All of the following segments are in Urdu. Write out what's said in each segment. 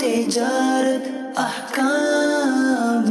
تجارت احکام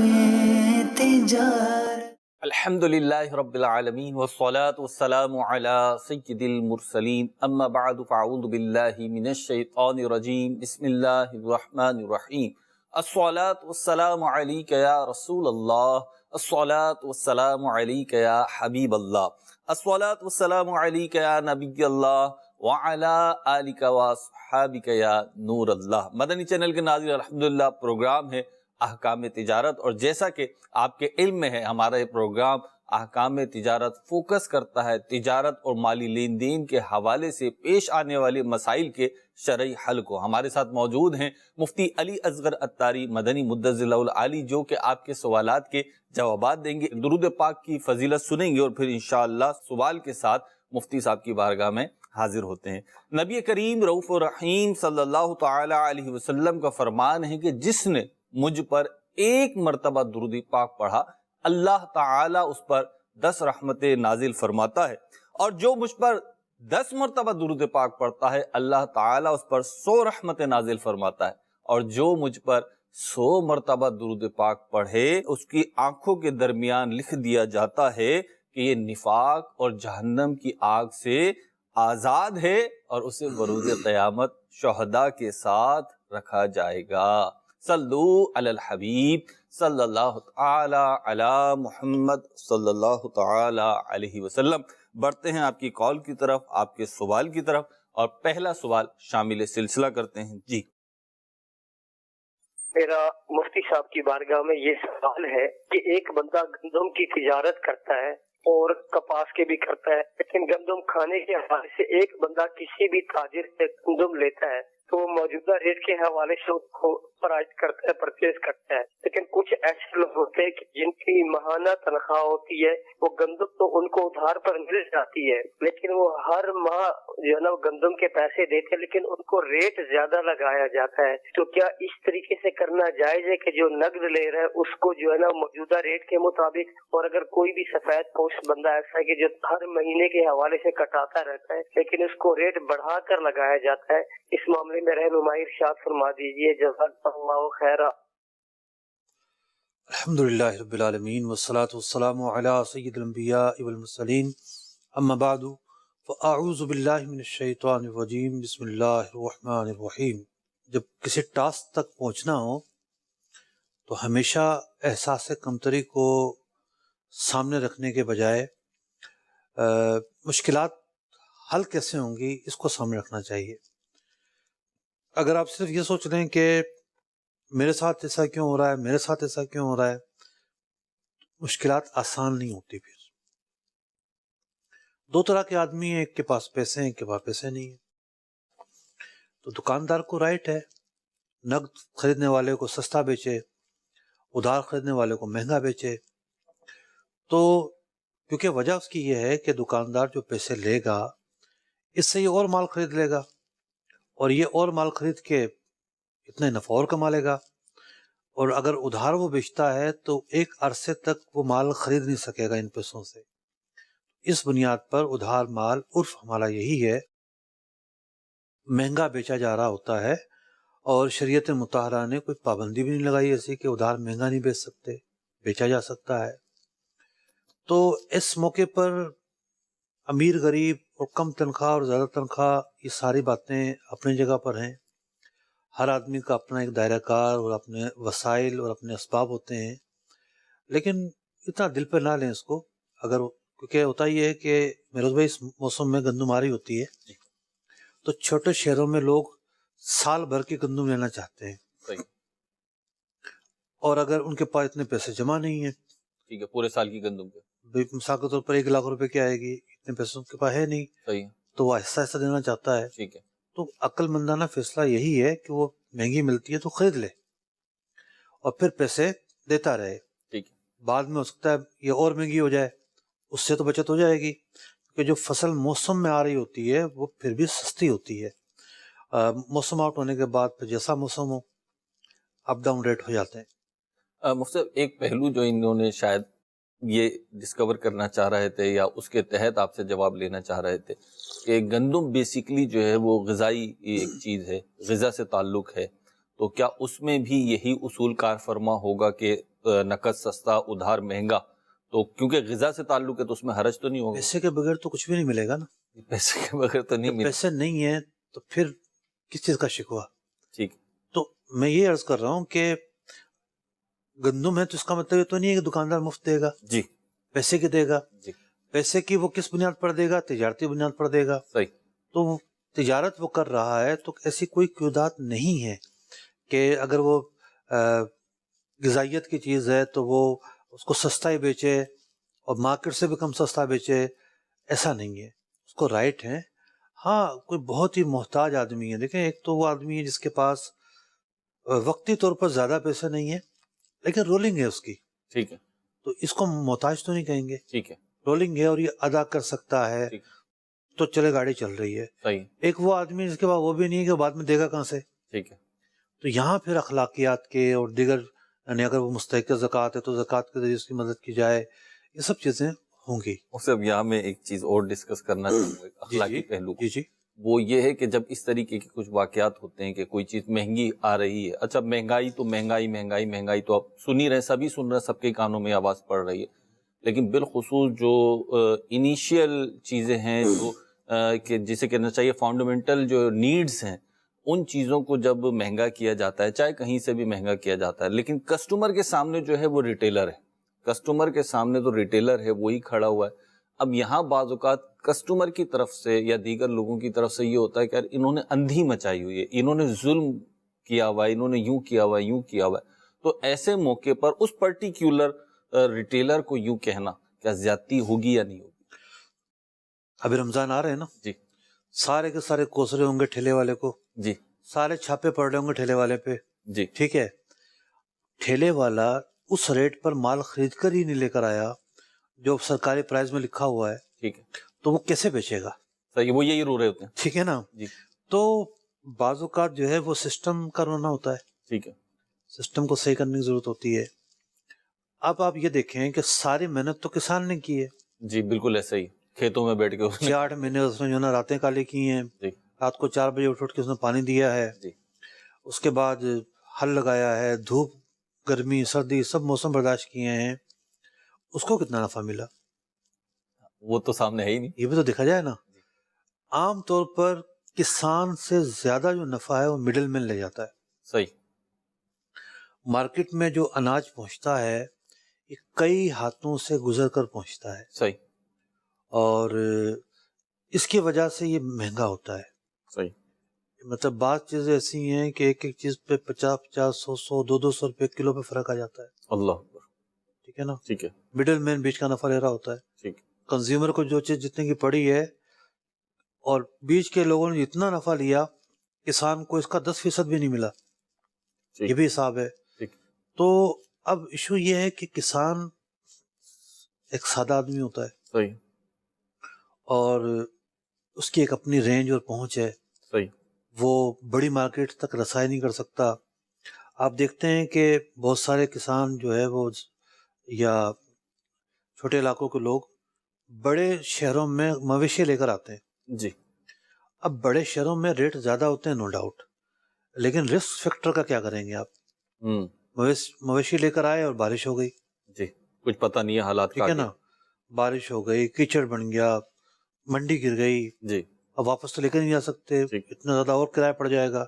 تجارت الحمدللہ رب العالمین والصلاة والسلام علی سید المرسلین اما بعد فاعوذ باللہ من الشیطان الرجیم بسم اللہ الرحمن الرحیم الصلاة والسلام علیک یا رسول اللہ الصلاة والسلام علیک یا حبیب اللہ الصلاة والسلام علیک یا نبی اللہ وعلا آلک واصحابک یا نور اللہ۔ مدنی چینل کے ناظرین، الحمدللہ پروگرام ہے احکام تجارت، اور جیسا کہ آپ کے علم میں ہے ہمارا یہ پروگرام احکام تجارت فوکس کرتا ہے تجارت اور مالی لین دین کے حوالے سے پیش آنے والے مسائل کے شرعی حل کو۔ ہمارے ساتھ موجود ہیں مفتی علی اصغر عطاری مدنی مدظر اللہ العالی، جو کہ آپ کے سوالات کے جوابات دیں گے، درود پاک کی فضیلت سنیں گے، اور پھر انشاءاللہ سوال کے ساتھ مفتی صاحب کی بارگاہ میں حاضر ہوتے ہیں۔ نبی کریم رؤوف الرحیم صلی اللہ تعالی علیہ وسلم کا فرمان ہے کہ جس نے مجھ پر ایک مرتبہ درود پاک پڑھا، اللہ تعالیٰ اس پر 10 رحمتیں نازل فرماتا ہے، اور جو مجھ پر 10 مرتبہ درود پاک پڑھتا ہے، اللہ تعالیٰ اس پر 100 رحمتیں نازل فرماتا ہے، اور جو مجھ پر 100 مرتبہ درود پاک پڑھے اس کی آنکھوں کے درمیان لکھ دیا جاتا ہے کہ یہ نفاق اور جہنم کی آگ سے آزاد ہے، اور اسے بروز قیامت شہداء کے ساتھ رکھا جائے گا۔ صلو علی الحبیب صلی اللہ تعالی علی محمد صلی اللہ تعالی علیہ وسلم۔ بڑھتے ہیں آپ کی کال کی طرف، آپ کے سوال کی طرف، اور پہلا سوال شامل سلسلہ کرتے ہیں۔ جی، میرا مفتی صاحب کی بارگاہ میں یہ سوال ہے کہ ایک بندہ گندم کی تجارت کرتا ہے اور کپاس کے بھی کرتا ہے، لیکن گندم کھانے کے حوالے سے ایک بندہ کسی بھی تاجر سے گندم لیتا ہے تو وہ موجودہ ریٹ کے حوالے سے اس کو پرائز کرتا ہے، پرچیز کرتا ہے، لیکن کچھ ایسے لوگ ہوتے ہیں کہ جن کی ماہانہ تنخواہ ہوتی ہے، وہ گندم تو ان کو ادھار پر مل جاتی ہے، لیکن وہ ہر ماہ جو ہے نا گندم کے پیسے دیتے ہیں، لیکن ان کو ریٹ زیادہ لگایا جاتا ہے۔ تو کیا اس طریقے سے کرنا جائز ہے کہ جو نقد لے رہا ہے اس کو جو ہے نا موجودہ ریٹ کے مطابق، اور اگر کوئی بھی سفید پوش بندہ ایسا ہے کہ جو ہر مہینے کے حوالے سے کٹاتا رہتا ہے لیکن اس کو ریٹ بڑھا کر لگایا جاتا ہے، اس معاملے میں رہنمائی ارشاد فرما دیجیے، جزاک اللہ خیرا۔ الحمدللہ رب العالمین والصلاة والسلام علی سید الانبیاء والمرسلین، اما بعد فاعوذ باللہ من الشیطان الرجیم، بسم اللہ الرحمن الرحیم۔ جب کسی ٹاسک تک پہنچنا ہو تو ہمیشہ احساس کمتری کو سامنے رکھنے کے بجائے مشکلات حل کیسے ہوں گی اس کو سامنے رکھنا چاہیے۔ اگر آپ صرف یہ سوچ رہے ہیں کہ میرے ساتھ ایسا کیوں ہو رہا ہے، میرے ساتھ ایسا کیوں ہو رہا ہے، مشکلات آسان نہیں ہوتی۔ پھر دو طرح کے آدمی ہیں، ایک کے پاس پیسے ہیں، ایک کے پاس پیسے نہیں ہیں۔ تو دکاندار کو رائٹ ہے نقد خریدنے والے کو سستا بیچے، ادھار خریدنے والے کو مہنگا بیچے۔ تو کیونکہ وجہ اس کی یہ ہے کہ دکاندار جو پیسے لے گا اس سے یہ اور مال خرید لے گا، اور یہ اور مال خرید کے اتنے نفع اور کما لے گا، اور اگر ادھار وہ بیچتا ہے تو ایک عرصے تک وہ مال خرید نہیں سکے گا ان پیسوں سے۔ اس بنیاد پر ادھار مال عرف ہمارا یہی ہے، مہنگا بیچا جا رہا ہوتا ہے، اور شریعت مطہرہ نے کوئی پابندی بھی نہیں لگائی ایسی کہ ادھار مہنگا نہیں بیچ سکتے، بیچا جا سکتا ہے۔ تو اس موقع پر امیر غریب اور کم تنخواہ اور زیادہ تنخواہ، یہ ساری باتیں اپنی جگہ پر ہیں۔ ہر آدمی کا اپنا ایک دائرہ کار اور اپنے وسائل اور اپنے اسباب ہوتے ہیں، لیکن اتنا دل پہ نہ لیں اس کو۔ اگر کیونکہ ہوتا یہ ہے کہ میروز بھائی اس موسم میں گندماری ہوتی ہے تو چھوٹے شہروں میں لوگ سال بھر کی گندم لینا چاہتے ہیں، اور اگر ان کے پاس اتنے پیسے جمع نہیں ہیں، ٹھیک ہے، پورے سال کی گندم کے مثال کے طور پر 1 لاکھ روپے کی آئے گی، اتنے پیسے ان کے پاس ہے نہیں، صحیح، تو وہ ایسا ایسا دینا چاہتا ہے۔ ٹھیک ہے، تو عقل مندانہ فیصلہ یہی ہے کہ وہ مہنگی ملتی ہے تو خرید لے اور پھر پیسے دیتا رہے۔ ٹھیک ہے، بعد میں ہو سکتا ہے یہ اور مہنگی ہو جائے، اس سے تو بچت ہو جائے گی، کہ جو فصل موسم میں آ رہی ہوتی ہے وہ پھر بھی سستی ہوتی ہے۔ موسم آؤٹ ہونے کے بعد پھر جیسا موسم ہو اپ ڈاؤن ریٹ ہو جاتے ہیں۔ مفتی صاحب، ایک پہلو جو انہوں نے شاید یہ ڈسکور کرنا چاہ رہے تھے یا اس کے تحت آپ سے جواب لینا چاہ رہے تھے کہ گندم بیسیکلی جو ہے وہ غذائی ایک چیز ہے، غذا سے تعلق ہے، تو کیا اس میں بھی یہی اصول کار فرما ہوگا کہ نقد سستا ادھار مہنگا؟ تو کیونکہ غذا سے تعلق ہے تو اس میں حرج تو نہیں ہوگا؟ پیسے کے بغیر تو کچھ بھی نہیں ملے گا نا. پیسے کے بغیر تو نہیں جب ملے. پیسے نہیں ہیں تو پھر کس چیز کا شکوہ؟ ٹھیک. تو میں یہ عرض کر رہا ہوں کہ گندم ہے تو اس کا مطلب یہ تو نہیں ہے کہ دکاندار مفت دے گا. جی. پیسے کی دے گا. جی. پیسے کی وہ کس بنیاد پر دے گا؟ تجارتی بنیاد پر دے گا. صحیح. تو وہ تجارت وہ کر رہا ہے تو ایسی کوئی قیودات نہیں ہے کہ اگر وہ غذائیت کی چیز ہے تو وہ اس کو سستا ہی بیچے اور مارکیٹ سے بھی کم سستا بیچے. ایسا نہیں ہے. اس کو رائٹ ہے. ہاں کوئی بہت ہی محتاج آدمی ہے. دیکھیں ایک تو وہ آدمی ہے جس کے پاس وقتی طور پر زیادہ پیسے نہیں ہے لیکن رولنگ ہے اس کی. ٹھیک ہے. تو اس کو محتاج تو نہیں کہیں گے. ٹھیک ہے. رولنگ ہے اور یہ ادا کر سکتا ہے تو چلے گاڑی چل رہی ہے. صحیح. ایک وہ آدمی جس کے پاس وہ بھی نہیں ہے کہ بعد میں دے گا کہاں سے. ٹھیک ہے. تو یہاں پھر اخلاقیات کے اور دیگر یعنی اگر وہ مستحق زکوٰۃ ہے تو زکوٰۃ کے ذریعے اس کی مدد کی جائے. یہ سب چیزیں ہوں گی. اس سے اب یہاں میں ایک چیز اور ڈسکس کرنا چاہوں گا اخلاقی پہلو کو. جی. وہ یہ ہے کہ جب اس طریقے کے کچھ واقعات ہوتے ہیں کہ کوئی چیز مہنگی آ رہی ہے. اچھا مہنگائی تو مہنگائی تو آپ سن ہی رہے ہیں, سبھی سن رہے ہیں, سب کے کانوں میں آواز پڑ رہی ہے. لیکن بالخصوص جو انیشیل چیزیں ہیں جو کہ جسے کہنا چاہیے فانڈامنٹل جو نیڈز ہیں, ان چیزوں کو جب مہنگا کیا جاتا ہے, چاہے کہیں سے بھی مہنگا کیا جاتا ہے, لیکن کسٹمر کے سامنے جو ہے وہ ریٹیلر ہے. کسٹمر کے سامنے تو ریٹیلر ہے, وہی کھڑا ہوا ہے. اب یہاں بعض اوقات کسٹمر کی طرف سے یا دیگر لوگوں کی طرف سے یہ ہوتا ہے کہ یار انہوں نے اندھی مچائی ہوئی ہے, انہوں نے ظلم کیا ہوا ہے, انہوں نے یوں کیا ہوا ہے. تو ایسے موقع پر اس پرٹیکولر ریٹیلر کو یوں کہنا کیا زیادتی ہوگی یا نہیں ہوگی؟ ابھی رمضان آ رہے ہیں نا. جی. سارے کے سارے کوس رہے ہوں گے ٹھیلے والے کو. جی. سارے چھاپے پڑ رہے ہوں گے ٹھیلے والے پہ. جی. ٹھیک ہے. ٹھیلے والا اس ریٹ پر مال خرید کر ہی نہیں لے کر آیا جو سرکاری پرائز میں لکھا ہوا ہے. ٹھیک ہے. تو وہ کیسے بیچے گا؟ صحیح, وہ یہی رو رہے ہوتے ہیں. ٹھیک ہے نا. جی. تو بعض اوقات جو ہے وہ سسٹم کا رونا ہوتا ہے. ٹھیک ہے. سسٹم کو صحیح کرنے کی ضرورت ہوتی ہے. اب آپ یہ دیکھیں کہ ساری محنت تو کسان نے کی ہے. جی بالکل ایسا ہی, کھیتوں میں بیٹھ کے 6-8 مہینے اس نے جو ہے نا راتیں کالی کی ہیں. جی. رات کو 4 بجے اٹھ کے اس نے پانی دیا ہے. جی. اس کے بعد ہل لگایا ہے, دھوپ گرمی سردی سب موسم برداشت کیے ہیں. اس کو کتنا نفع ملا وہ تو سامنے ہے ہی نہیں. یہ بھی تو دیکھا جائے نا. عام طور پر کسان سے زیادہ جو نفع ہے وہ مڈل مین لے جاتا ہے. صحیح. مارکیٹ میں جو اناج پہنچتا ہے یہ کئی ہاتھوں سے گزر کر پہنچتا ہے. صحیح. اور اس کی وجہ سے یہ مہنگا ہوتا ہے. صحیح. مطلب بعض چیزیں ایسی ہیں کہ ایک ایک چیز پہ 50-50 100 200 روپے کلو پہ فرق آ جاتا ہے. اللہ اکبر. ٹھیک ہے نا. ٹھیک ہے. مڈل مین بیچ کا نفع لے رہا ہوتا ہے. ٹھیک. کنزیومر کو جو چیز جتنے کی پڑی ہے اور بیچ کے لوگوں نے جتنا نفع لیا کسان کو اس کا 10% بھی نہیں ملا. یہ بھی حساب ہے. تو اب ایشو یہ ہے کہ کسان ایک سادہ آدمی ہوتا ہے. صحیح. اور اس کی ایک اپنی رینج اور پہنچ ہے. صحیح. وہ بڑی مارکیٹ تک رسائی نہیں کر سکتا. آپ دیکھتے ہیں کہ بہت سارے کسان جو ہے وہ یا چھوٹے علاقوں کے لوگ بڑے شہروں میں مویشی لے کر آتے ہیں. جی. اب بڑے شہروں میں ریٹ زیادہ ہوتے ہیں نو ڈاؤٹ, لیکن رسک فیکٹر کا کیا کریں گے آپ؟ مویشی لے کر آئے اور بارش ہو گئی. جی. کچھ پتہ نہیں ہے حالات کا. ٹھیک ہے نا. بارش ہو گئی, کیچڑ بن گیا, منڈی گر گئی. جی. اب واپس تو لے کر نہیں جا سکتے, اتنا زیادہ اور کرایہ پڑ جائے گا.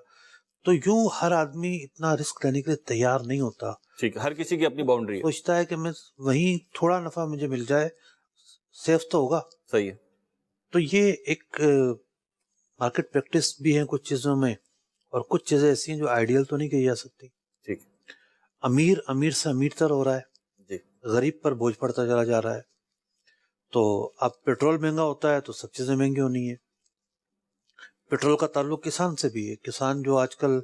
تو یوں ہر آدمی اتنا رسک لینے کے لیے تیار نہیں ہوتا. ٹھیک. ہر کسی کی اپنی باؤنڈری ہے. سوچتا ہے کہ میں وہیں تھوڑا نفع مجھے مل جائے, سیف تو ہوگا. صحیح ہے. تو یہ ایک مارکیٹ پریکٹس بھی ہے کچھ چیزوں میں, اور کچھ چیزیں ایسی ہیں جو آئیڈیل تو نہیں کہی جا سکتی. ٹھیک. امیر سے امیر تر ہو رہا ہے. جی. غریب پر بوجھ پڑتا چلا جا رہا ہے. تو اب پیٹرول مہنگا ہوتا ہے تو سب چیزیں مہنگی ہونی ہے. پیٹرول کا تعلق کسان سے بھی ہے. کسان جو آج کل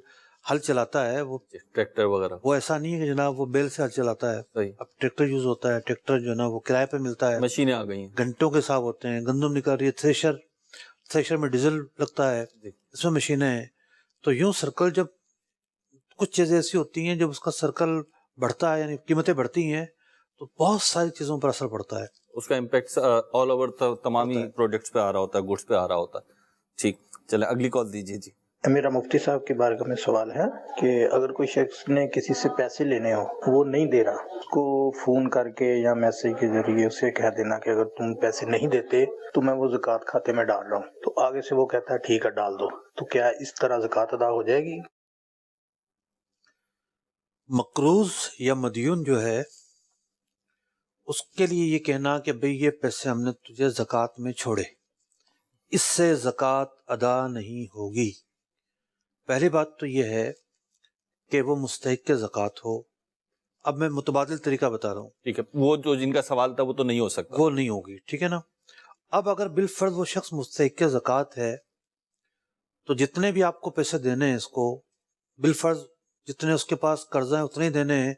ہل چلاتا ہے وہ ٹریکٹر وغیرہ, وہ ایسا نہیں ہے کہ جناب وہ بیل سے ہل چلاتا ہے. صحیح. اب ٹریکٹر یوز ہوتا ہے. ٹریکٹر جو ہے نا وہ کرائے پہ ملتا ہے. مشینیں آ گئی ہیں, گھنٹوں کے حساب ہوتے ہیں. گندم نکل رہی ہے, تھریشر میں ڈیزل لگتا ہے, اس میں مشینیں ہیں. تو یوں سرکل جب کچھ چیزیں ایسی ہوتی ہیں جب اس کا سرکل بڑھتا ہے یعنی قیمتیں بڑھتی ہیں تو بہت ساری چیزوں پر اثر پڑتا ہے. اس کا امپیکٹ آل اوور تمامی پروڈکٹس پہ آ رہا ہوتا ہے, گڈس پہ آ رہا ہوتا ہے. ٹھیک. چلے اگلی کال دیجیے. جی میرا مفتی صاحب کی بارگاہ میں سوال ہے کہ اگر کوئی شخص نے کسی سے پیسے لینے ہو، وہ نہیں دے رہا، اس کو فون کر کے یا میسیج کے ذریعے اسے کہہ دینا کہ اگر تم پیسے نہیں دیتے تو میں وہ زکوٰۃ کھاتے میں ڈال رہا ہوں، تو آگے سے وہ کہتا ہے ٹھیک ہے ڈال دو، تو کیا اس طرح زکوٰۃ ادا ہو جائے گی؟ مقروض یا مدیون جو ہے اس کے لیے یہ کہنا کہ بھئی یہ پیسے ہم نے تجھے زکوٰۃ میں چھوڑے، اس سے زکوٰۃ ادا نہیں ہوگی۔ پہلی بات تو یہ ہے کہ وہ مستحق کے زکوٰۃ ہو۔ اب میں متبادل طریقہ بتا رہا ہوں، ٹھیک ہے، وہ جو جن کا سوال تھا وہ تو نہیں ہو سکتا، وہ نہیں ہوگی، ٹھیک ہے نا۔ اب اگر بالفرض وہ شخص مستحق کے زکوٰۃ ہے تو جتنے بھی آپ کو پیسے دینے ہیں اس کو، بالفرض جتنے اس کے پاس قرضہ ہیں اتنے ہی دینے ہیں،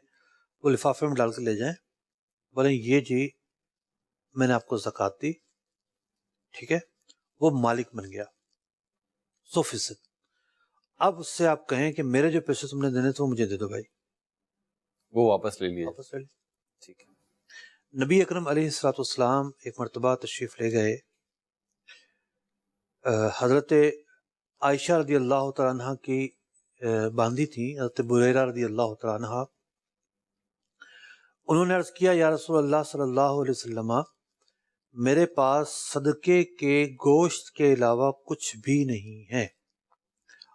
وہ لفافے میں ڈال کے لے جائیں، بولیں یہ جی میں نے آپ کو زکوٰۃ دی، ٹھیک ہے، وہ مالک بن گیا 100%۔ اب اس سے آپ کہیں کہ میرے جو پیسے تم نے دینے تھے وہ مجھے دے دو بھائی، وہ واپس لے لیے، واپس لے لیں۔ ٹھیک ہے۔ نبی اکرم علیہ السلام ایک مرتبہ تشریف لے گئے، حضرت عائشہ رضی اللہ تعالیٰ عنہ کی باندھی تھی، حضرت بریرہ رضی اللہ تعالیٰ عنہ، انہوں نے عرض کیا یا رسول اللہ صلی اللہ علیہ وسلم، میرے پاس صدقے کے گوشت کے علاوہ کچھ بھی نہیں ہے۔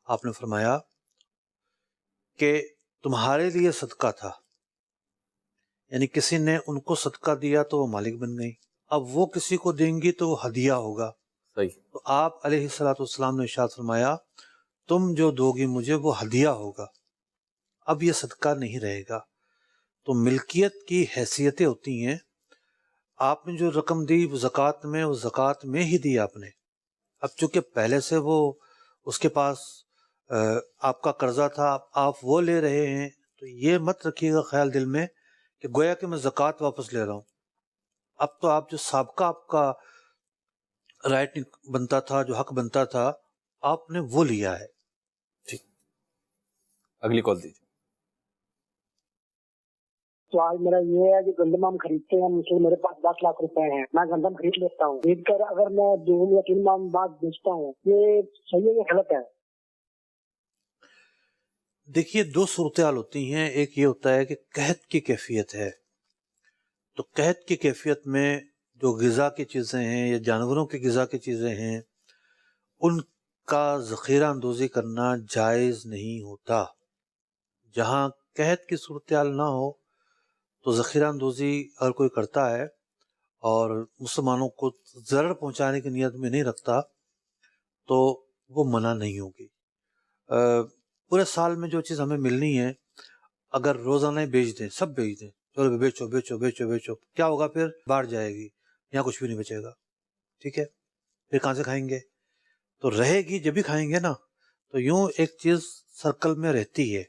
آپ نے فرمایا کہ تمہارے لیے صدقہ تھا، یعنی کسی نے ان کو صدقہ دیا تو وہ مالک بن گئی، اب وہ کسی کو دیں گی تو وہ ہدیہ ہوگا۔ صحیح۔ تو آپ علیہ السلام نے ارشاد فرمایا تم جو دو گی مجھے وہ ہدیہ ہوگا، اب یہ صدقہ نہیں رہے گا۔ تو ملکیت کی حیثیتیں ہوتی ہیں، آپ نے جو رقم دی زکوٰۃ میں، وہ زکوٰۃ میں ہی دی آپ نے۔ اب چونکہ پہلے سے وہ اس کے پاس آپ کا قرضہ تھا، آپ وہ لے رہے ہیں، تو یہ مت رکھیے گا خیال دل میں کہ گویا کہ میں زکوٰۃ واپس لے رہا ہوں۔ اب تو آپ جو سابقہ آپ کا رائٹ بنتا تھا، جو حق بنتا تھا، آپ نے وہ لیا ہے۔ ٹھیک، اگلی کال دیجیے۔ سوال میرا یہ ہے کہ گندم ہم خریدتے ہیں، مثلا میرے پاس 10 لاکھ روپے ہیں، میں گندم خرید لیتا ہوں، خرید کر اگر میں 2 یا 3 ماہ بعد بیچتا ہوں، یہ صحیح ہے یا غلط ہے؟ دیکھیے دو صورتحال ہوتی ہیں، ایک یہ ہوتا ہے کہ قحط کی کیفیت ہے، تو قحط کی کیفیت میں جو غذا کی چیزیں ہیں یا جانوروں کی غذا کی چیزیں ہیں ان کا ذخیرہ اندوزی کرنا جائز نہیں ہوتا۔ جہاں قحط کی صورتحال نہ ہو تو ذخیرہ اندوزی اگر کوئی کرتا ہے اور مسلمانوں کو ضرر پہنچانے کی نیت میں نہیں رکھتا تو وہ منع نہیں ہوگی۔ پورے سال میں جو چیز ہمیں ملنی ہے اگر روزانہ بیچ دیں، سب بیچ دیں، چلو بیچو بیچو بیچو بیچو، کیا ہوگا؟ پھر باہر جائے گی، یہاں کچھ بھی نہیں بچے گا، ٹھیک ہے؟ پھر کہاں سے کھائیں گے؟ تو رہے گی جب بھی کھائیں گے نا۔ تو یوں ایک چیز سرکل میں رہتی ہے،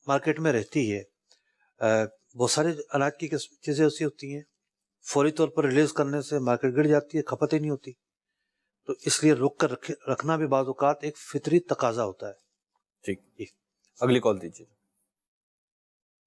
مارکیٹ میں رہتی ہے۔ بہت سارے اناج کی چیزیں ایسی ہوتی ہیں فوری طور پر ریلیز کرنے سے مارکیٹ گر جاتی ہے، کھپت ہی نہیں ہوتی، تو اس لیے رک کر رکھنا بھی بعض اوقات ایک فطری تقاضا ہوتا ہے۔ ٹھیک، اگلی کال دیجیے۔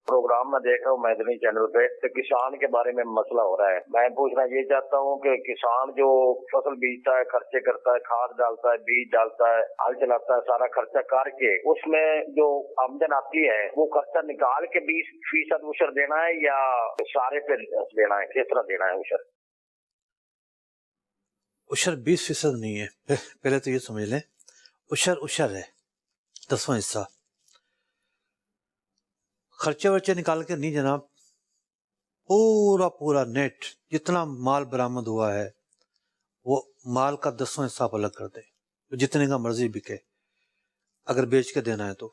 پروگرام میں دیکھ رہا ہوں میدنی چینل پہ، تو کسان کے بارے میں مسئلہ ہو رہا ہے۔ میں پوچھنا یہ چاہتا ہوں کہ کسان جو فصل بیچتا ہے، خرچے کرتا ہے، کھاد ڈالتا ہے، بیج ڈالتا ہے، ہل چلاتا ہے، سارا خرچہ کر کے اس میں جو آمدن آتی ہے وہ خرچہ نکال کے 20% عشر دینا ہے یا سارے پہ دینا ہے؟ کس طرح دینا ہے عشر؟ عشر 20% نہیں ہے، پہلے تو یہ سمجھ لیں، عشر ہے 10واں حصہ۔ خرچے ورچے نکال کے نہیں جناب، پورا نیٹ جتنا مال برآمد ہوا ہے وہ مال کا 10واں حصہ آپ الگ کر دیں، جتنے کا مرضی بکے اگر بیچ کے دینا ہے تو،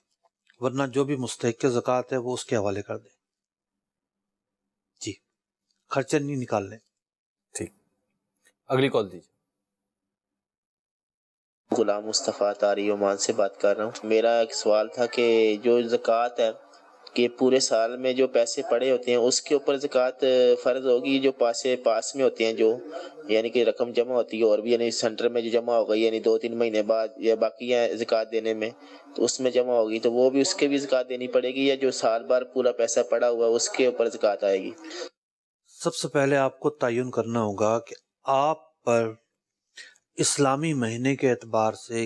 ورنہ جو بھی مستحق زکوٰۃ ہے وہ اس کے حوالے کر دیں۔ جی، خرچے نہیں نکالنے۔ ٹھیک، اگلی کال دیجیے۔ غلام مصطفیٰ تاری عمان سے بات کر رہا ہوں۔ میرا ایک سوال تھا کہ جو زکوٰۃ ہے کہ پورے سال میں جو پیسے پڑے ہوتے ہیں اس کے اوپر زکوٰۃ فرض ہوگی، جو پاس میں ہوتے ہیں، جو یعنی کہ رقم جمع ہوتی ہے اور بھی یعنی سینٹر میں جو جمع ہو گئی یعنی 2-3 مہینے بعد یا باقی ہے زکوٰۃ دینے میں، تو اس میں جمع ہوگی تو وہ بھی اس کے بھی زکوٰۃ دینی پڑے گی، یا جو سال بھر پورا پیسہ پڑا ہوا ہے اس کے اوپر زکوٰۃ آئے گی؟ سب سے پہلے آپ کو تعین کرنا ہوگا کہ آپ پر اسلامی مہینے کے اعتبار سے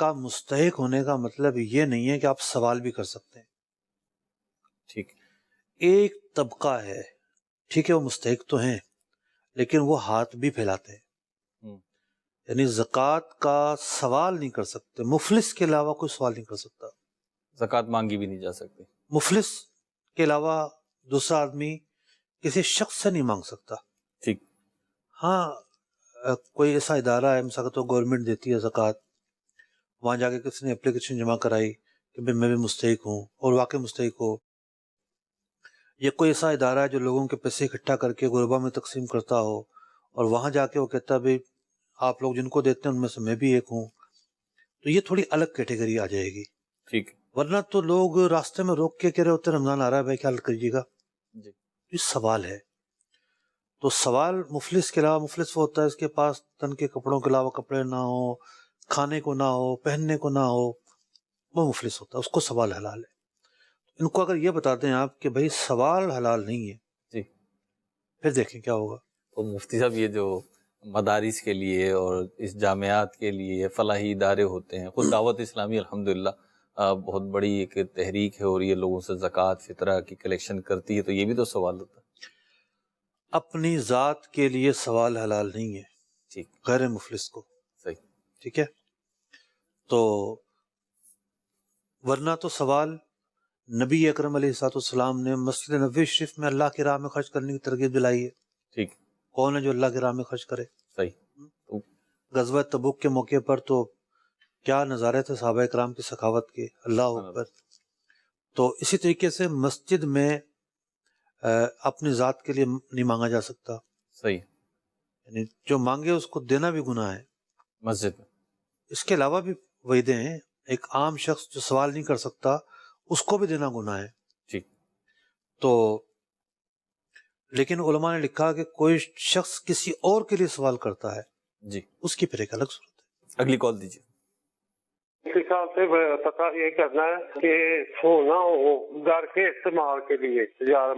کا مستحق ہونے کا مطلب یہ نہیں ہے کہ آپ سوال بھی کر سکتے ہیں. ٹھیک. ایک طبقہ ہے، ٹھیک ہے، وہ مستحق تو ہیں لیکن وہ ہاتھ بھی پھیلاتے ہیں. یعنی زکوٰۃ کا سوال نہیں کر سکتے. مفلس کے علاوہ کوئی سوال نہیں کر سکتا. زکوٰۃ مانگی بھی نہیں جا سکتی. مفلس کے علاوہ دوسرا آدمی کسی شخص سے نہیں مانگ سکتا. ٹھیک. ہاں کوئی ایسا ادارہ ہے، مثلا تو گورنمنٹ دیتی ہے زکوٰۃ، وہاں جا کے کسی نے اپلیکیشن جمع کرائی کہ میں بھی مستحق ہوں اور واقع مستحق ہو. یہ کوئی ایسا ادارہ ہے جو لوگوں کے پیسے اکٹھا کر کے غربا میں تقسیم کرتا ہو اور وہاں جا کے وہ کہتا ہے بھائی آپ لوگ جن کو دیتے ہیں ان میں سے میں بھی ایک ہوں، تو یہ تھوڑی الگ کیٹیگری آ جائے گی. ٹھیک. ورنہ تو لوگ راستے میں روک کے کہہ رہے ہوتے ہیں رمضان آ رہا ہے بھائی خیال کریے گا. جی. یہ سوال ہے. تو سوال مفلس کے علاوہ، مفلس وہ ہوتا ہے اس کے پاس تن کے کپڑوں کے علاوہ کپڑے نہ ہو، کھانے کو نہ ہو، پہننے کو نہ ہو، وہ مفلس ہوتا ہے، اس کو سوال حلال ہے. ان کو اگر یہ بتا دیں آپ کہ بھائی سوال حلال نہیں ہے، جی، پھر دیکھیں کیا ہوگا. تو مفتی صاحب یہ جو مدارس کے لیے اور اس جامعات کے لیے فلاحی ادارے ہوتے ہیں، خود دعوت اسلامی الحمدللہ بہت بڑی ایک تحریک ہے اور یہ لوگوں سے زکوٰۃ فطرہ کی کلیکشن کرتی ہے، تو یہ بھی تو سوال ہوتا ہے. اپنی ذات کے لیے سوال حلال نہیں ہے. ٹھیک. غیر مفلس کو. صحیح. ٹھیک ہے. تو ورنہ تو سوال نبی اکرم علیہ الصلوۃ والسلام نے مسجد نبوی شریف میں اللہ کی راہ میں خرچ کرنے کی ترغیب دلائی ہے. ٹھیک. کون ہے جو اللہ کی راہ میں خرچ کرے؟ صحیح. غزوہ تبوک کے موقع پر تو کیا نظارے تھے صحابہ کرام کی سخاوت کے، اللہ اکبر. تو اسی طریقے سے مسجد میں اپنی ذات کے لیے نہیں مانگا جا سکتا. صحیح. یعنی جو مانگے اس کو دینا بھی گناہ ہے مسجد میں. اس کے علاوہ بھی وعیدیں ہیں. ایک عام شخص جو سوال نہیں کر سکتا اس کو بھی دینا گناہ ہے. ٹھیک. تو لیکن علماء نے لکھا کہ کوئی شخص کسی اور کے لیے سوال کرتا ہے، جی، اس کی پھر ایک الگ صورت ہے. اگلی کال دیجیے. حساب سے پتا یہ کرنا ہے کہ سونا ہو گھر کے استعمال کے لیے،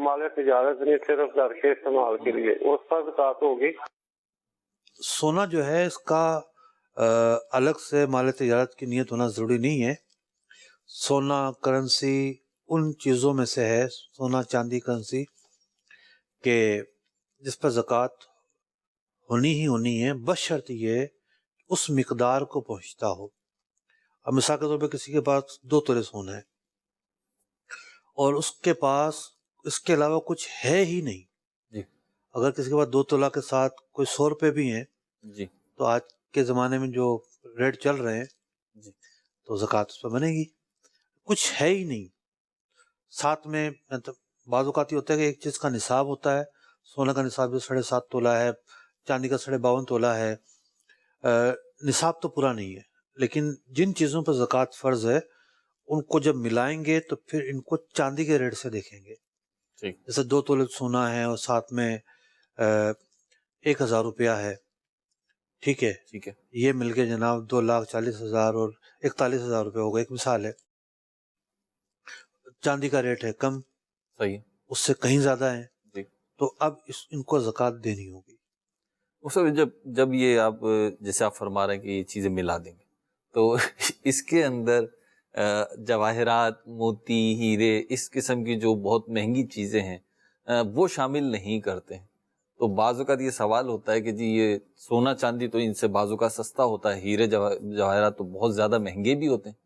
مال تجارت نہیں، صرف گھر کے استعمال کے لیے، اس پر زکوٰۃ ہوگی. سونا جو ہے اس کا الگ سے مال تجارت کی نیت ہونا ضروری نہیں ہے. سونا کرنسی ان چیزوں میں سے ہے، سونا چاندی کرنسی، کہ جس پر زکوٰۃ ہونی ہی ہونی ہے، بشرط یہ اس مقدار کو پہنچتا ہو. اب مثال کے طور پہ کسی کے پاس 2 تولے سونا ہے اور اس کے پاس اس کے علاوہ کچھ ہے ہی نہیں. جی. اگر کسی کے پاس 2 تولہ کے ساتھ کوئی 100 روپے بھی ہیں، جی، تو آج کے زمانے میں جو ریٹ چل رہے ہیں، جی، تو زکوٰۃ اس پہ بنے گی. کچھ ہے ہی نہیں ساتھ میں. بعض اوقات یہ ہوتا ہے کہ ایک چیز کا نصاب ہوتا ہے، سونا کا نصاب جو 7.5 تولہ ہے، چاندی کا 52.5 تولہ ہے، نصاب تو پورا نہیں ہے. لیکن جن چیزوں پر زکوٰۃ فرض ہے ان کو جب ملائیں گے تو پھر ان کو چاندی کے ریٹ سے دیکھیں گے. ٹھیک. جیسے 2 تولے سونا ہے اور ساتھ میں 1000 روپیہ ہے، ٹھیک ہے، ٹھیک ہے، یہ مل کے جناب 2,40,000 اور 41,000 روپے ہو گئے. ایک مثال ہے. چاندی کا ریٹ ہے کم، صحیح، اس سے کہیں زیادہ ہے، جی. تو اب ان کو زکوٰۃ دینی ہوگی. اس وقت جب یہ آپ جیسے آپ فرما رہے ہیں کہ یہ چیزیں ملا دیں گے، تو اس کے اندر جواہرات، موتی، ہیرے، اس قسم کی جو بہت مہنگی چیزیں ہیں وہ شامل نہیں کرتے ہیں. تو بعض اوقات یہ سوال ہوتا ہے کہ جی یہ سونا چاندی تو ان سے بعض اوقات سستا ہوتا ہے، ہیرے جواہرات تو بہت زیادہ مہنگے بھی ہوتے ہیں،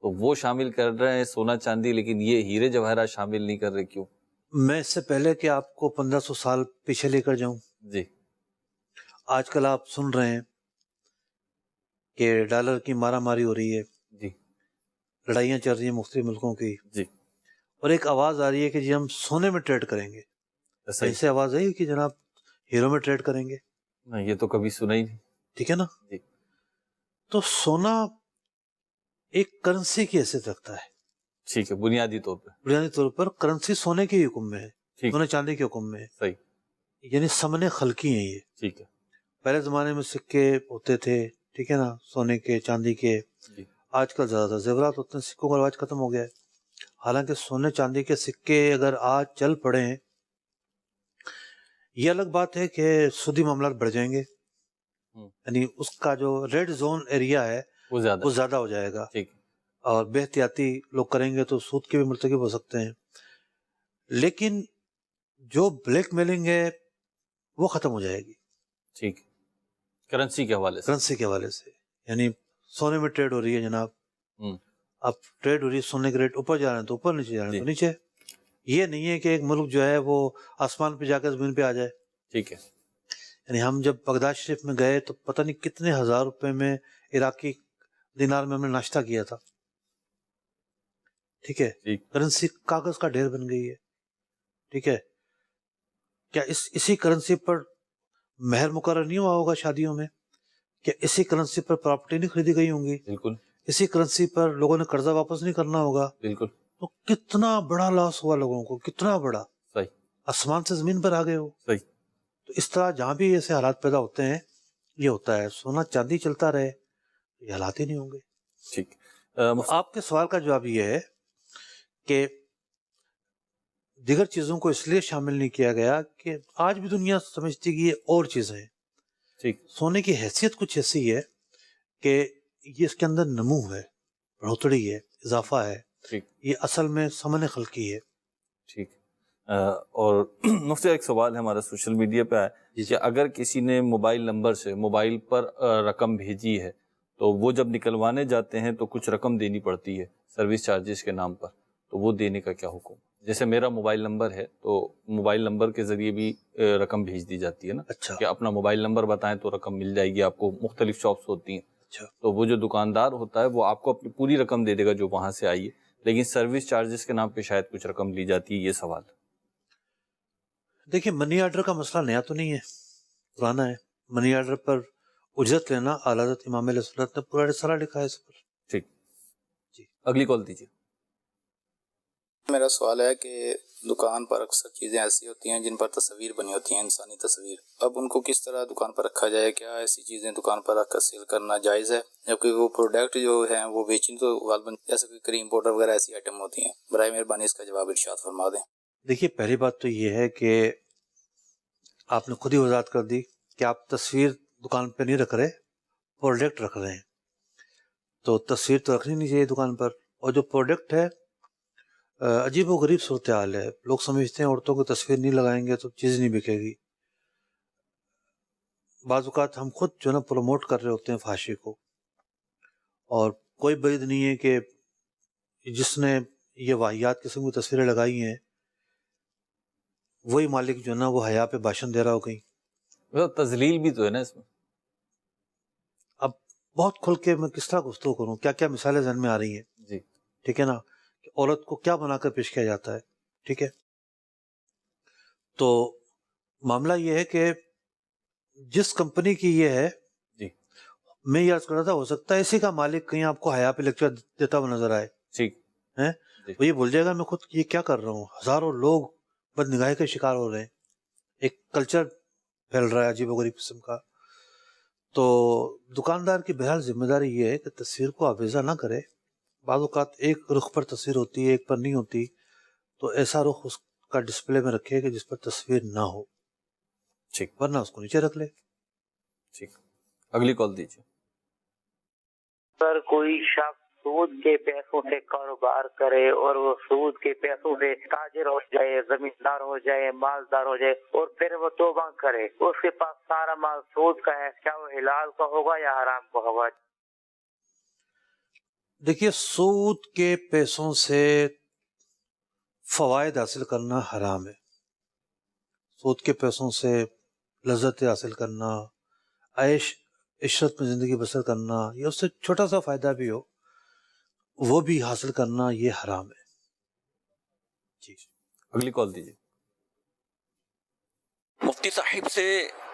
تو وہ شامل کر رہے ہیں سونا چاندی، لیکن یہ ہیرے جواہرات شامل نہیں کر رہے، کیوں؟ میں اس سے پہلے کہ آپ کو 1500 سال پیچھے لے کر جاؤں، جی، آج کل آپ سن رہے ہیں کہ ڈالر کی مارا ماری ہو رہی ہے، جی، لڑائیاں چل رہی ہیں مختلف ملکوں کی، جی، اور ایک آواز آ رہی ہے کہ جی ہم سونے میں ٹریڈ کریں گے. ایسے آواز آئی کہ جناب ہیرو میں ٹریڈ کریں گے؟ نہیں، یہ تو کبھی سنا ہی نہیں. ٹھیک ہے نا. جی. تو سونا ایک کرنسی کی حیثیت رکھتا ہے. ٹھیک ہے، بنیادی طور پر کرنسی سونے کے حکم میں ہے، سونے چاندی کے حکم میں ہے. صحیح. یعنی سمن خلقی ہیں یہ. ٹھیک ہے. پہلے زمانے میں سکے ہوتے تھے، ٹھیک ہے نا، سونے کے، چاندی کے. جی. آج کل زیادہ تر زیورات ہوتے ہیں، سکوں کا رواج ختم ہو گیا ہے. حالانکہ سونے چاندی کے سکے اگر آج چل پڑے ہیں، یہ الگ بات ہے کہ سودی معاملات بڑھ جائیں گے. یعنی اس کا جو ریڈ زون ایریا ہے وہ زیادہ ہو جائے گا، ٹھیک، اور بے احتیاطی لوگ کریں گے تو سود کے بھی مرتکب ہو سکتے ہیں. لیکن جو بلیک میلنگ ہے وہ ختم ہو جائے گی. ٹھیک، کرنسی کے حوالے سے یعنی سونے میں ٹریڈ ہو رہی ہے جناب، اب ٹریڈ ہو رہی ہے، سونے کے ریٹ اوپر جا رہے ہیں تو اوپر، نیچے جا رہے ہیں تو نیچے. یہ نہیں ہے کہ ایک ملک جو ہے وہ آسمان پہ جا کے زمین پہ آ جائے. ٹھیک ہے. یعنی ہم جب بغداد شریف میں گئے تو پتہ نہیں کتنے ہزار روپے میں عراقی دینار میں ہم نے ناشتہ کیا تھا. ٹھیک ہے، کرنسی کاغذ کا ڈھیر بن گئی ہے. ٹھیک ہے، کیا اسی کرنسی پر مہر مقرر نہیں ہوا ہوگا شادیوں میں؟ کیا اسی کرنسی پر پراپرٹی نہیں خریدی گئی ہوں گی؟ بالکل. اسی کرنسی پر لوگوں نے قرضہ واپس نہیں کرنا ہوگا؟ بالکل. تو کتنا بڑا لاس ہوا لوگوں کو، کتنا بڑا. صحیح. آسمان سے زمین پر آ گئے ہو. صحیح. تو اس طرح جہاں بھی ایسے حالات پیدا ہوتے ہیں یہ ہوتا ہے. سونا چاندی چلتا رہے یہ حالات ہی نہیں ہوں گے. ٹھیک. آپ کے سوال کا جواب یہ ہے کہ دیگر چیزوں کو اس لیے شامل نہیں کیا گیا کہ آج بھی دنیا سمجھتی کہ یہ اور چیزیں ہیں. ٹھیک. سونے کی حیثیت کچھ ایسی ہے کہ یہ اس کے اندر نمو ہے، بڑھوتری ہے، اضافہ ہے. ٹھیک. یہ اصل میں ثمن خلقی ہے. ٹھیک. اور مفتی ایک سوال ہے ہمارا سوشل میڈیا پہ ہے کہ اگر کسی نے موبائل نمبر سے موبائل پر رقم بھیجی ہے تو وہ جب نکلوانے جاتے ہیں تو کچھ رقم دینی پڑتی ہے سروس چارجز کے نام پر، تو وہ دینے کا کیا حکم؟ جیسے میرا موبائل نمبر ہے تو موبائل نمبر کے ذریعے بھی رقم بھیج دی جاتی ہے نا. اچھا. کہ اپنا موبائل نمبر بتائیں تو رقم مل جائے گی آپ کو. مختلف شاپس ہوتی ہیں. اچھا. تو وہ جو دکاندار ہوتا ہے وہ آپ کو اپنی پوری رقم دے دے گا جو وہاں سے آئی ہے، لیکن سروس چارجز کے نام پہ شاید کچھ رقم لی جاتی ہے. یہ سوال. دیکھیں منی آرڈر کا مسئلہ نیا تو نہیں ہے، پرانا ہے. منی آرڈر پر اجرت لینا اعلیٰ حضرت امام علیہ السلام نے پورا رسالہ لکھا ہے اس پر. ٹھیک جی. اگلی کال دیجیے. میرا سوال ہے کہ دکان پر اکثر چیزیں ایسی ہوتی ہیں جن پر تصویر بنی ہوتی ہیں، انسانی تصویر. اب ان کو کس طرح دکان پر رکھا جائے؟ کیا ایسی چیزیں دکان پر رکھ کر سیل کرنا جائز ہے؟ جبکہ وہ پروڈکٹ جو ہیں وہ بیچیں تو غالباً جیسے کہ کریم پاؤڈر وغیرہ ایسی آئٹم ہوتی ہیں. برائے مہربانی اس کا جواب ارشاد فرما دیں. دیکھیے پہلی بات تو یہ ہے کہ آپ نے خود ہی وضاحت کر دی کہ آپ تصویر دکان پہ نہیں رکھ رہے، پروڈکٹ رکھ رہے ہیں. تو تصویر تو رکھنی نہیں چاہیے دکان پر. اور جو پروڈکٹ ہے عجیب و غریب صورتحال ہے. لوگ سمجھتے ہیں عورتوں کو تصویر نہیں لگائیں گے تو چیز نہیں بکے گی. بعض اوقات ہم خود جو ہے نا پروموٹ کر رہے ہوتے ہیں فحاشی کو، اور کوئی بعید نہیں ہے کہ جس نے یہ واہیات قسم کی تصویریں لگائی ہیں وہی مالک جو ہے نا وہ حیا پہ بھاشن دے رہا ہو کہیں. تذلیل بھی تو ہے نا اس میں. اب بہت کھل کے میں کس طرح گفتگو کروں، کیا کیا مثالیں ذہن میں آ رہی ہیں. جی. ٹھیک ہے نا، کہ عورت کو کیا بنا کر پیش کیا جاتا ہے. ٹھیک ہے، تو معاملہ یہ ہے کہ جس کمپنی کی یہ ہے، جی میں یہ عرض کر رہا تھا ہو سکتا ہے اسی کا مالک کہیں آپ کو حیا پہ لیکچر دیتا ہوا نظر آئے. ٹھیک ہے، وہ یہ بول جائے گا میں خود یہ کیا کر رہا ہوں. ہزاروں لوگ بد نگاہی کے شکار ہو رہے ہیں، ایک کلچر پھیل رہا ہے عجیب و غریب قسم کا. تو دکاندار کی بہرحال ذمہ داری یہ ہے کہ تصویر کو آویزہ نہ کرے. بعض اوقات ایک رخ پر تصویر ہوتی ہے، ایک پر نہیں ہوتی، تو ایسا رخ اس کا ڈسپلے میں رکھے کہ جس پر تصویر نہ ہو. ٹھیک. ورنہ اس کو نیچے رکھ لے. ٹھیک. اگلی کال دیجیے. سر کوئی شخص سود کے پیسوں سے کاروبار کرے اور وہ سود کے پیسوں سے تاجر ہو جائے، زمیندار ہو جائے، مالدار ہو جائے، اور پھر وہ توبہ کرے، اس کے پاس سارا مال سود کا ہے، کیا وہ حلال کا ہوگا یا حرام کا ہوگا؟ دیکھیے سود کے پیسوں سے فوائد حاصل کرنا حرام ہے. سود کے پیسوں سے لذت حاصل کرنا، عیش عشرت میں زندگی بسر کرنا، یا اس سے چھوٹا سا فائدہ بھی ہو وہ بھی حاصل کرنا، یہ حرام ہے. جی. اگلی کال دیجیے. مفتی صاحب سے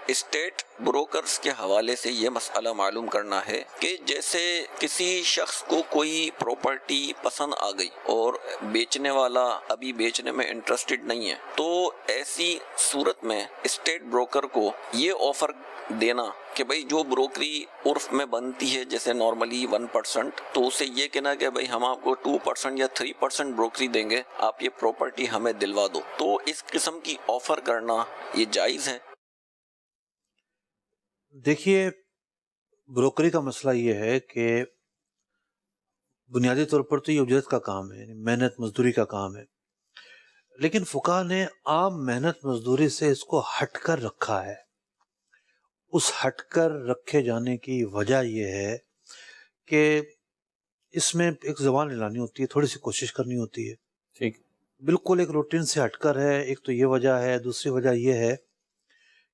اسٹیٹ بروکرز کے حوالے سے یہ مسئلہ معلوم کرنا ہے کہ جیسے کسی شخص کو کوئی پراپرٹی پسند آ گئی اور بیچنے والا ابھی بیچنے میں انٹرسٹڈ نہیں ہے، تو ایسی صورت میں اسٹیٹ بروکر کو یہ آفر دینا کہ بھئی جو بروکری عرف میں بنتی ہے جیسے نارملی 1%، تو اسے یہ کہنا کہ بھئی ہم آپ کو 2% یا 3% بروکری دیں گے، آپ یہ پراپرٹی ہمیں دلوا دو. تو اس قسم کی آفر کرنا یہ جائز ہے؟ دیکھیے بروکری کا مسئلہ یہ ہے کہ بنیادی طور پر تو یہ اجرت کا کام ہے، یعنی محنت مزدوری کا کام ہے، لیکن فقہ نے عام محنت مزدوری سے اس کو ہٹ کر رکھا ہے۔ اس ہٹ کر رکھے جانے کی وجہ یہ ہے کہ اس میں ایک زبان لانی ہوتی ہے، تھوڑی سی کوشش کرنی ہوتی ہے، ٹھیک، بالکل ایک روٹین سے ہٹ کر ہے۔ ایک تو یہ وجہ ہے، دوسری وجہ یہ ہے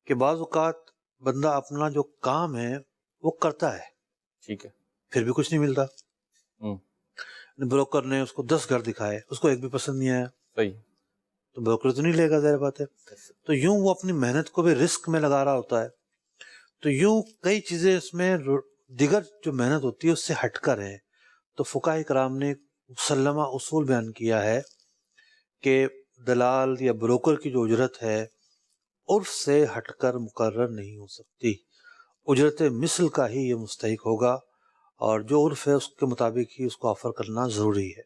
کہ بعض اوقات بندہ اپنا جو کام ہے وہ کرتا ہے، ٹھیک ہے، پھر بھی کچھ نہیں ملتا۔ بروکر نے اس کو 10 گھر دکھائے، اس کو ایک بھی پسند نہیں آیا، صحیح، تو بروکر تو نہیں لے گا، ظاہر بات ہے۔ تو یوں وہ اپنی محنت کو بھی رسک میں لگا رہا ہوتا ہے۔ تو یوں کئی چیزیں اس میں دیگر جو محنت ہوتی ہے اس سے ہٹ کر ہیں۔ تو فقہاء کرام نے مسلمہ اصول بیان کیا ہے کہ دلال یا بروکر کی جو اجرت ہے عرف سے ہٹ کر مقرر نہیں ہو سکتی، اجرت مثل کا ہی یہ مستحق ہوگا، اور جو عرف ہے اس کے مطابق ہی اس کو آفر کرنا ضروری ہے۔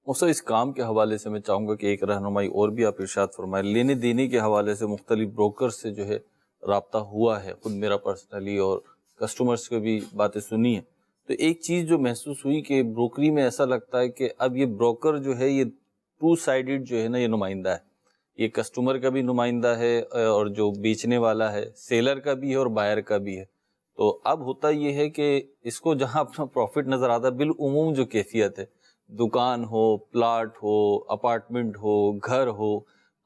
مفتی، اس کام کے حوالے سے میں چاہوں گا کہ ایک رہنمائی اور بھی آپ ارشاد فرمائیں۔ لینے دینے کے حوالے سے مختلف بروکر سے جو ہے رابطہ ہوا ہے، خود میرا پرسنلی، اور کسٹمرز کو بھی باتیں سنی ہیں، تو ایک چیز جو محسوس ہوئی کہ بروکری میں ایسا لگتا ہے کہ اب یہ بروکر جو ہے یہ ٹو سائیڈڈ جو ہے نا، یہ نمائندہ ہے، یہ کسٹمر کا بھی نمائندہ ہے اور جو بیچنے والا ہے سیلر کا بھی ہے اور بائر کا بھی ہے۔ تو اب ہوتا یہ ہے کہ اس کو جہاں اپنا پروفٹ نظر آتا ہے، بالعموم جو کیفیت ہے، دکان ہو، پلاٹ ہو، اپارٹمنٹ ہو، گھر ہو،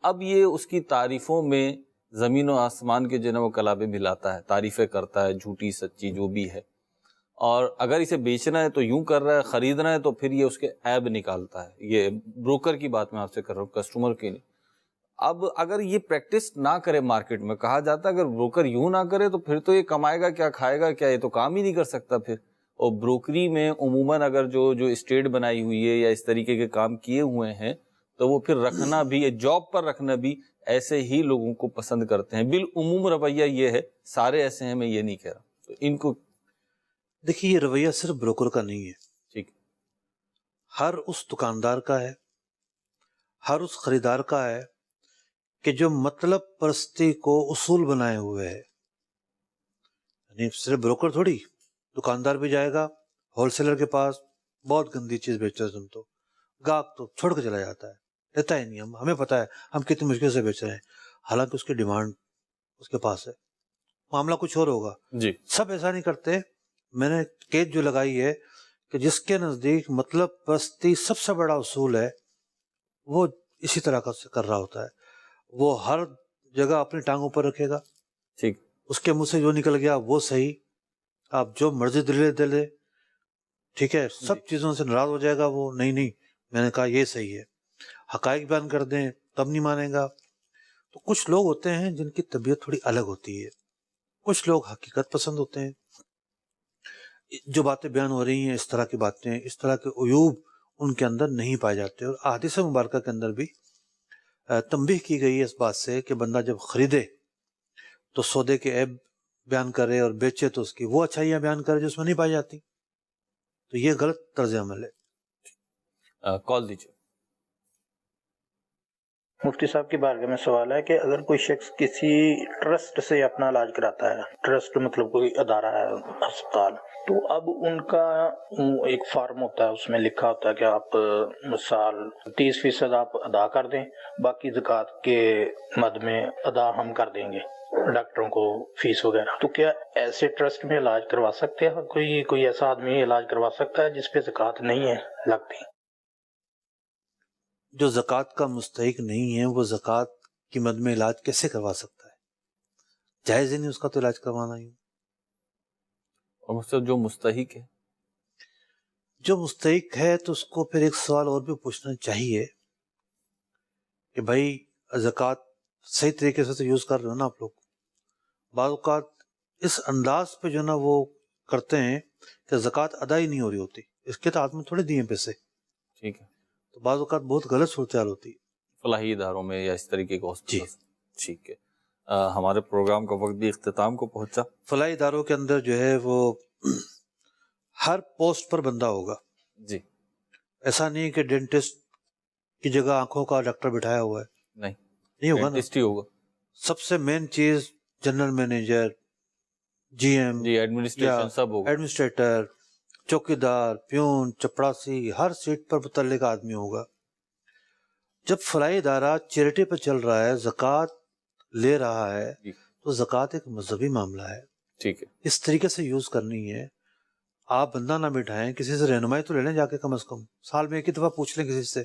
اب یہ اس کی تعریفوں میں زمین و آسمان کے جو ہے نا وہ کلابے ملاتا ہے، تعریفیں کرتا ہے، جھوٹی سچی جو بھی ہے، اور اگر اسے بیچنا ہے تو یوں کر رہا ہے، خریدنا ہے تو پھر یہ اس کے عیب نکالتا ہے۔ یہ بروکر کی بات میں آپ سے کر رہا ہوں، کسٹمر کی نہیں۔ اب اگر یہ پریکٹس نہ کرے، مارکیٹ میں کہا جاتا ہے اگر بروکر یوں نہ کرے تو پھر تو یہ کمائے گا کیا، کھائے گا کیا، یہ تو کام ہی نہیں کر سکتا پھر۔ اور بروکری میں عموماً اگر جو اسٹیٹ بنائی ہوئی ہے یا اس طریقے کے کام کیے ہوئے ہیں تو وہ پھر رکھنا بھی، جاب پر رکھنا بھی ایسے ہی لوگوں کو پسند کرتے ہیں۔ بالعموم رویہ یہ ہے، سارے ایسے ہیں میں یہ نہیں کہہ رہا، تو ان کو دیکھیے یہ رویہ صرف بروکر کا نہیں ہے، ٹھیک، ہر اس دکاندار کا ہے، ہر اس خریدار کا ہے کہ جو مطلب پرستی کو اصول بنائے ہوئے ہے۔ یعنی صرف بروکر تھوڑی، دکاندار بھی جائے گا ہول سیلر کے پاس، بہت گندی چیز بیچ رہے تم تو، گاہک تو چھوڑ کے چلا جاتا ہے، لیتا ہی نہیں، ہمیں پتہ ہے ہم کتنی مشکل سے بیچ رہے ہیں، حالانکہ اس کی ڈیمانڈ اس کے پاس ہے، معاملہ کچھ اور ہوگا۔ جی، سب ایسا نہیں کرتے۔ میں نے قید جو لگائی ہے کہ جس کے نزدیک مطلب پرستی سب سے بڑا اصول ہے، وہ اسی طرح کا کر رہا ہوتا ہے، وہ ہر جگہ اپنی ٹانگوں پر رکھے گا، ٹھیک، اس کے منہ سے جو نکل گیا وہ صحیح، آپ جو مرضی دلے ٹھیک ہے، سب چیزوں سے ناراض ہو جائے گا وہ، نہیں میں نے کہا یہ صحیح ہے، حقائق بیان کر دیں تب نہیں مانے گا۔ تو کچھ لوگ ہوتے ہیں جن کی طبیعت تھوڑی الگ ہوتی ہے، کچھ لوگ حقیقت پسند ہوتے ہیں، جو باتیں بیان ہو رہی ہیں اس طرح کی باتیں، اس طرح کے عیوب ان کے اندر نہیں پائے جاتے۔ اور احادیث مبارکہ کے اندر بھی تنبیہ کی گئی ہے اس بات سے کہ بندہ جب خریدے تو سودے کے عیب بیان کرے اور بیچے تو اس کی وہ اچھائیاں بیان کرے جو اس میں نہیں پائی جاتی، تو یہ غلط طرز عمل ہے۔ کال دیجیے۔ مفتی صاحب کی بارگاہ میں سوال ہے کہ اگر کوئی شخص کسی ٹرسٹ سے اپنا علاج کراتا ہے، ٹرسٹ مطلب کوئی ادارہ ہے، ہسپتال، تو اب ان کا ایک فارم ہوتا ہے، اس میں لکھا ہوتا ہے کہ آپ سال 30% آپ ادا کر دیں، باقی زکوٰۃ کے مد میں ادا ہم کر دیں گے ڈاکٹروں کو فیس وغیرہ۔ تو کیا ایسے ٹرسٹ میں علاج کروا سکتے ہیں؟ کوئی ایسا آدمی علاج کروا سکتا ہے جس پہ زکوٰۃ نہیں ہے لگتی؟ جو زکوٰۃ کا مستحق نہیں ہے وہ زکوٰۃ کی مد میں علاج کیسے کروا سکتا ہے؟ جائز ہی نہیں اس کا تو علاج کروانا ہی۔ اور مطلب جو مستحق ہے، جو مستحق ہے تو اس کو پھر ایک سوال اور بھی پوچھنا چاہیے کہ بھائی زکوٰۃ صحیح طریقے سے تو یوز کر رہے ہو نا آپ لوگ؟ بعض اوقات اس انداز پہ جو نا وہ کرتے ہیں کہ زکوٰۃ ادا ہی نہیں ہو رہی ہوتی، اس کے تو ہاتھ میں تھوڑے دیے پیسے، ٹھیک ہے، تو بعض اوقات بہت غلط صورتحال ہوتی ہے فلاحی اداروں میں یا اس طریقے کے ہاسپٹل۔ ٹھیک ہے، ہمارے پروگرام کا وقت بھی اختتام کو پہنچا۔ فلاحی اداروں کے اندر جو ہے وہ ہر پوسٹ پر بندہ ہوگا، جی، ایسا نہیں کہ ڈینٹسٹ کی جگہ آنکھوں کا ڈاکٹر بٹھایا ہوا ہے، نہیں ہوگا نا، ڈینٹسٹ ہی ہوگا۔ سب سے مین چیز جنرل مینیجر، جی ایم، جی، ایڈمنسٹریشن سب ہوگا، ایڈمنسٹریٹر، چوکیدار، پیون، چپڑاسی، ہر سیٹ پر متعلق آدمی ہوگا. جب فلاحی ادارہ چیریٹی پہ چل رہا ہے، زکوٰۃ لے رہا ہے، تو زکوٰۃ ایک مذہبی معاملہ ہے. ٹھیک ہے. اس طریقے سے یوز کرنی ہے. آپ بندہ نہ بٹھائیں، کسی سے رہنمائی تو لے لیں جا کے، کم از کم سال میں ایک ہی دفعہ پوچھ لیں کسی سے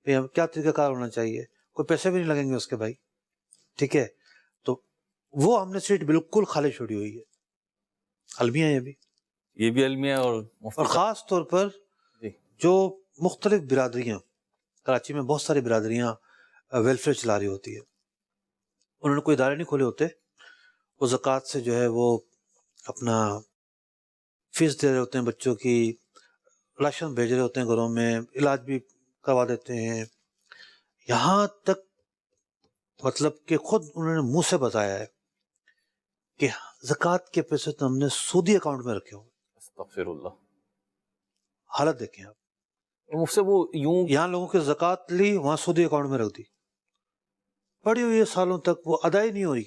بھئی ہم کیا طریقہ کار ہونا چاہیے. کوئی پیسے بھی نہیں لگیں گے اس کے بھائی. ٹھیک ہے. تو وہ ہم نے سیٹ بالکل خالی چھوڑی ہوئی ہے. المیہ یہ بھی المیہ. اور خاص طور پر جو مختلف برادریاں، کراچی میں بہت ساری برادریاں ویلفیئر چلا رہی ہوتی ہے، انہوں نے کوئی ادارے نہیں کھولے ہوتے، وہ زکوٰۃ سے جو ہے وہ اپنا فیس دے رہے ہوتے ہیں، بچوں کی راشن بھیج رہے ہوتے ہیں گھروں میں، علاج بھی کروا دیتے ہیں. یہاں تک مطلب کہ خود انہوں نے منہ سے بتایا ہے کہ زکوٰۃ کے پیسے تو ہم نے سودی اکاؤنٹ میں رکھے ہوئے. استغفر اللہ. حالت دیکھیں آپ. مجھ سے وہ یوں یہاں لوگوں کی زکوٰۃ لی، وہاں سودی اکاؤنٹ میں رکھ دی، پڑی ہوئی ہے سالوں تک، وہ ادا ہی نہیں ہو رہی،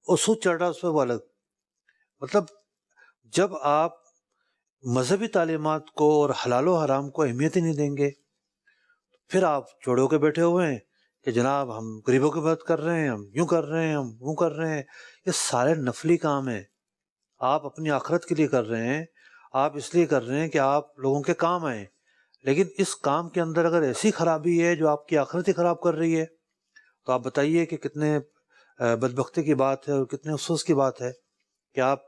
اور سود چڑھ رہا اس پہ وہ الگ. مطلب جب آپ مذہبی تعلیمات کو اور حلال و حرام کو اہمیت ہی نہیں دیں گے، پھر آپ چوڑے ہو کے بیٹھے ہوئے ہیں کہ جناب ہم غریبوں کی مدد کر رہے ہیں، ہم یوں کر رہے ہیں، ہم وہ کر رہے ہیں. یہ سارے نفلی کام ہیں. آپ اپنی آخرت کے لیے کر رہے ہیں، آپ اس لیے کر رہے ہیں کہ آپ لوگوں کے کام آئیں. لیکن اس کام کے اندر اگر ایسی خرابی ہے جو آپ کی آخرت ہی خراب کر رہی ہے، تو آپ بتائیے کہ کتنے بدبختی کی بات ہے اور کتنے افسوس کی بات ہے کہ آپ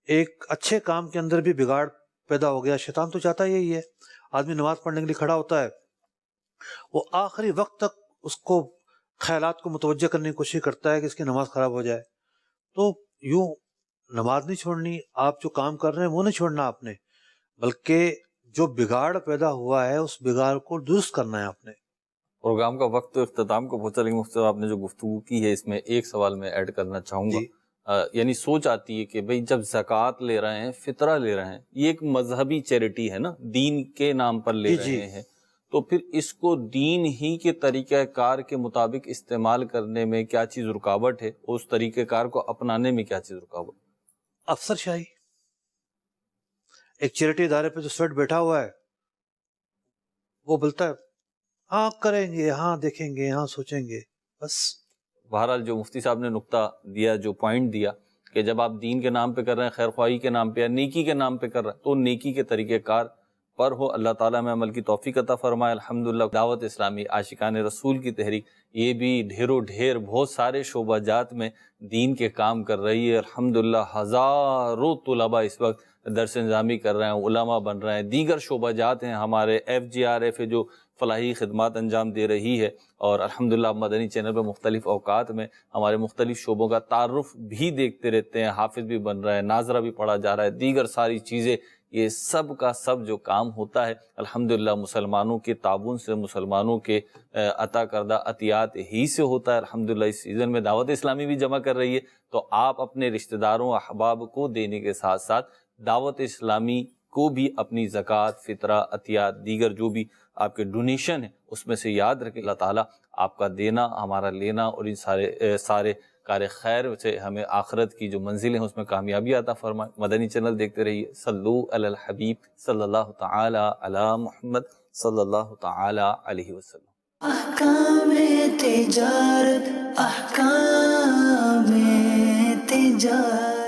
ایک اچھے کام کے اندر بھی بگاڑ پیدا ہو گیا. شیطان تو چاہتا یہی ہے. آدمی نماز پڑھنے کے لیے کھڑا ہوتا ہے، وہ آخری وقت تک اس کو خیالات کو متوجہ کرنے کی کوشش کرتا ہے کہ اس کی نماز خراب ہو جائے. تو یوں نماز نہیں چھوڑنی، آپ جو کام کر رہے ہیں وہ نہیں چھوڑنا آپ نے، بلکہ جو بگاڑ پیدا ہوا ہے اس بگاڑ کو درست کرنا ہے آپ نے. پروگرام کا وقت تو اختتام کو پہنچا، لیکن مفتی صاحب آپ نے جو گفتگو کی ہے اس میں ایک سوال میں ایڈ کرنا چاہوں گا. یعنی سوچ آتی ہے کہ بھئی جب زکوٰۃ لے رہے ہیں، فطرہ لے رہے ہیں، یہ ایک مذہبی چیریٹی ہے نا، دین کے نام پر لے رہے ہیں، تو پھر اس کو دین ہی کے طریقہ کار کے مطابق استعمال کرنے میں کیا چیز رکاوٹ ہے، اس طریقہ کار کو اپنانے میں کیا چیز رکاوٹ؟ افسر شاہی. ایک چیریٹی ادارے پہ جو سیٹ بیٹھا ہوا ہے وہ بولتا ہے ہاں کریں گے، ہاں دیکھیں گے، ہاں سوچیں گے، بس. بہرحال جو مفتی صاحب نے نقطہ دیا، جو پوائنٹ دیا کہ جب آپ دین کے نام پہ کر رہے ہیں، خیر خواہی کے نام پہ یا نیکی کے نام پہ کر رہے ہیں، تو نیکی کے طریقہ کار پر ہو. اللہ تعالیٰ میں عمل کی توفیق عطا فرمائے. الحمدللہ دعوت اسلامی عاشقان رسول کی تحریک یہ بھی ڈھیروں ڈھیر بہت سارے شعبہ جات میں دین کے کام کر رہی ہے. الحمدللہ ہزاروں طلباء اس وقت درس نظامی کر رہے ہیں، علماء بن رہے ہیں، دیگر شعبہ جات ہیں. ہمارے FGRF ہے جو فلاحی خدمات انجام دے رہی ہے، اور الحمدللہ مدنی چینل پہ مختلف اوقات میں ہمارے مختلف شعبوں کا تعارف بھی دیکھتے رہتے ہیں. حافظ بھی بن رہا ہے، ناظرہ بھی پڑھا جا رہا ہے، دیگر ساری چیزیں. یہ سب کا سب جو کام ہوتا ہے الحمدللہ مسلمانوں کے تعاون سے، مسلمانوں کے عطا کردہ عطیات ہی سے ہوتا ہے. الحمدللہ اس سیزن میں دعوت اسلامی بھی جمع کر رہی ہے، تو آپ اپنے رشتہ داروں احباب کو دینے کے ساتھ ساتھ دعوت اسلامی کو بھی اپنی زکوٰۃ، فطرہ، عطیات، دیگر جو بھی آپ کے ڈونیشن ہیں اس میں سے یاد رکھیں. اللہ تعالیٰ آپ کا دینا، ہمارا لینا، اور ان سارے کار خیر سے ہمیں آخرت کی جو منزلیں ہیں اس میں کامیابی عطا فرمائے. مدنی چینل دیکھتے رہیے. صلو علی الحبیب صلی اللہ تعالی علی محمد صلی اللہ تعالی علیہ وسلم. احکام تجارت، احکام تجارت.